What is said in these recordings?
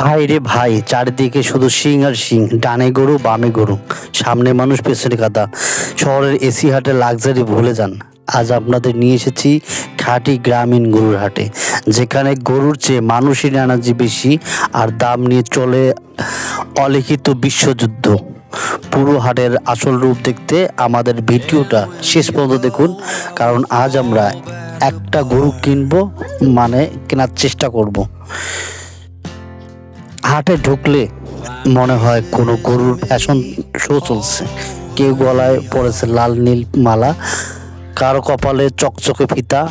ভাই রে ভাই, চারিদিকে শুধু শিং আর শিং, ডানে গরু বামে গরু, সামনে মানুষ পেছনে কাদা। শহরের এসি হাটে লাক্সারি ভুলে যান। আজ আপনাদের নিয়ে এসেছি খাঁটি গ্রামীণ গরুর হাটে, যেখানে গরুর চেয়ে মানুষের এনার্জি বেশি আর দাম নিয়ে চলে অলিখিত বিশ্বযুদ্ধ। পুরো হাটের আসল রূপ দেখতে আমাদের ভিডিওটা শেষ পর্যন্ত দেখুন, কারণ আজ আমরা একটা গরু কিনবো, মানে কেনার চেষ্টা করব। হাটে ঢুকলে মনে হয় কোনো গরুর ফ্যাশন শো চলছে। কেউ গলায় পড়েছে লাল নীল মালা, কারো কপালে চকচকে ফিতা,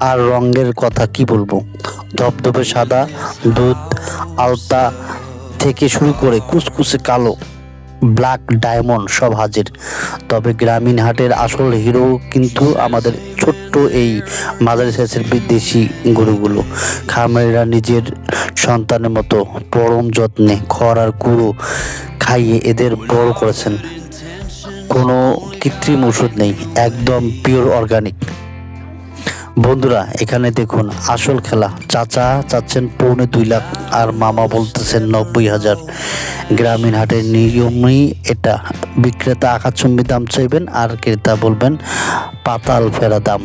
আর রঙের কথা কি বলবো। ধবধবে সাদা, দুধ আলতা থেকে শুরু করে কুচকুচে কালো, ব্ল্যাক ডায়মন্ড সব হাজির। তবে গ্রামীণ হাটের আসল হিরো কিন্তু আমাদের ছোট্ট এই মাঝারি সাইজের বিদেশি গরুগুলো। খামারিরা নিজের সন্তানের মতো পরম যত্নে খড় আর কুড়ো খাইয়ে এদের বড় করেছেন। কোনো কৃত্রিম ওষুধ নেই, একদম পিওর অর্গানিক। বন্ধুরা, এখানে দেখুন আসল খেলা। চাচা চাচ্ছেন 2.25 লাখ আর মামা বলতেছেন 90,000। গ্রামীণ হাটের নিয়মই এটা, বিক্রেতা আকাশচুম্বী দাম চাইবেন আর ক্রেতা বলবেন পাতাল ফেরা দাম।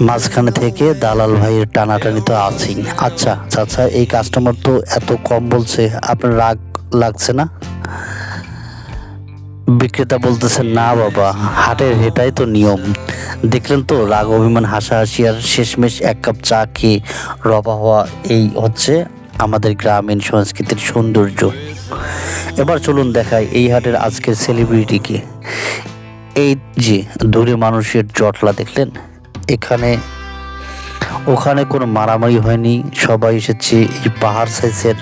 মাঝখানে থেকে দালাল ভাইয়ের টানাটানি তো আছেই। আচ্ছা চাচা, এই কাস্টমার তো এত কম বলছে, আপনার রাগ লাগছে না? বিক্রেতা বলতেছেন না বাবা, হাটের এটাই তো নিয়ম। দেখলেন তো, রাগ অভিমান হাসাহাসি আর শেষমেশ এক কাপ চা খেয়ে রবা হওয়া, এই হচ্ছে আমাদের গ্রামীণ সংস্কৃতির সৌন্দর্য। এবার চলুন দেখাই এই হাটের আজকের সেলিব্রিটিকে। এই যে দূরে মানুষের জটলা দেখলেন, এখানে ওখানে কোনো মারামারি হয়নি, সবাই এসেছে এই পাহাড় সাইজের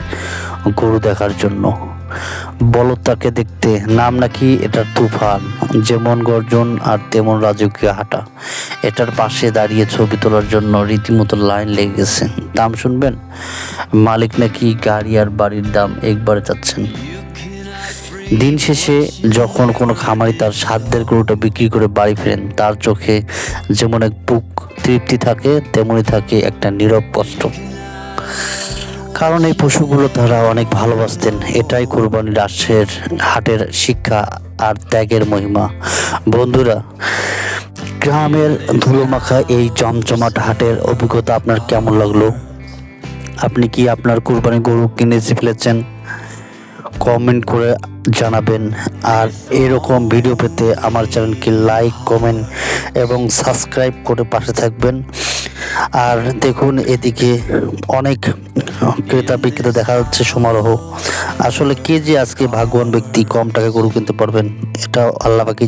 গরু দেখার জন্য। বলদ তাকে দেখতে, নাম নাকি এটার তুফান। যেমন গর্জন আর তেমন রাজকীয় হাঁটা। এটার পাশে দাঁড়িয়ে ছবি তোলার জন্য রীতিমতো লাইন লেগে গেছে। দাম শুনবেন? মালিক নাকি গাড়ি আর বাড়ির দাম একবারে চাচ্ছেন। দিন শেষে যখন কোনো খামারি তার সাধ্যের গরুটা বিক্রি করে বাড়ি ফেরেন, তার চোখে যেমন এক বুক তৃপ্তি থাকে, তেমনই থাকে একটা নীরব কষ্ট। কারণ এই পশুগুলো তারা অনেক ভালোবাসতেন। এটাই কোরবানির হাটের শিক্ষা আর ত্যাগের মহিমা। বন্ধুরা, গ্রামের ধুলোমাখা এই জমজমাট হাটের অভিজ্ঞতা আপনার কেমন লাগলো? আপনি কি আপনার কোরবানি গরু কিনে ফেলেছেন? কমেন্ট করে জানাবেন। আর এরকম ভিডিও পেতে আমার চ্যানেলকে লাইক, কমেন্ট এবং সাবস্ক্রাইব করে পাশে থাকবেন। আর দেখুন, এদিকে অনেক ক্রেতা বিক্রেতা দেখা যাচ্ছে সমারোহ। আসলে কে যে আজকে ভাগ্যবান ব্যক্তি কম টাকা গরু কিনতে পারবেন, এটা আল্লাহ পাকই।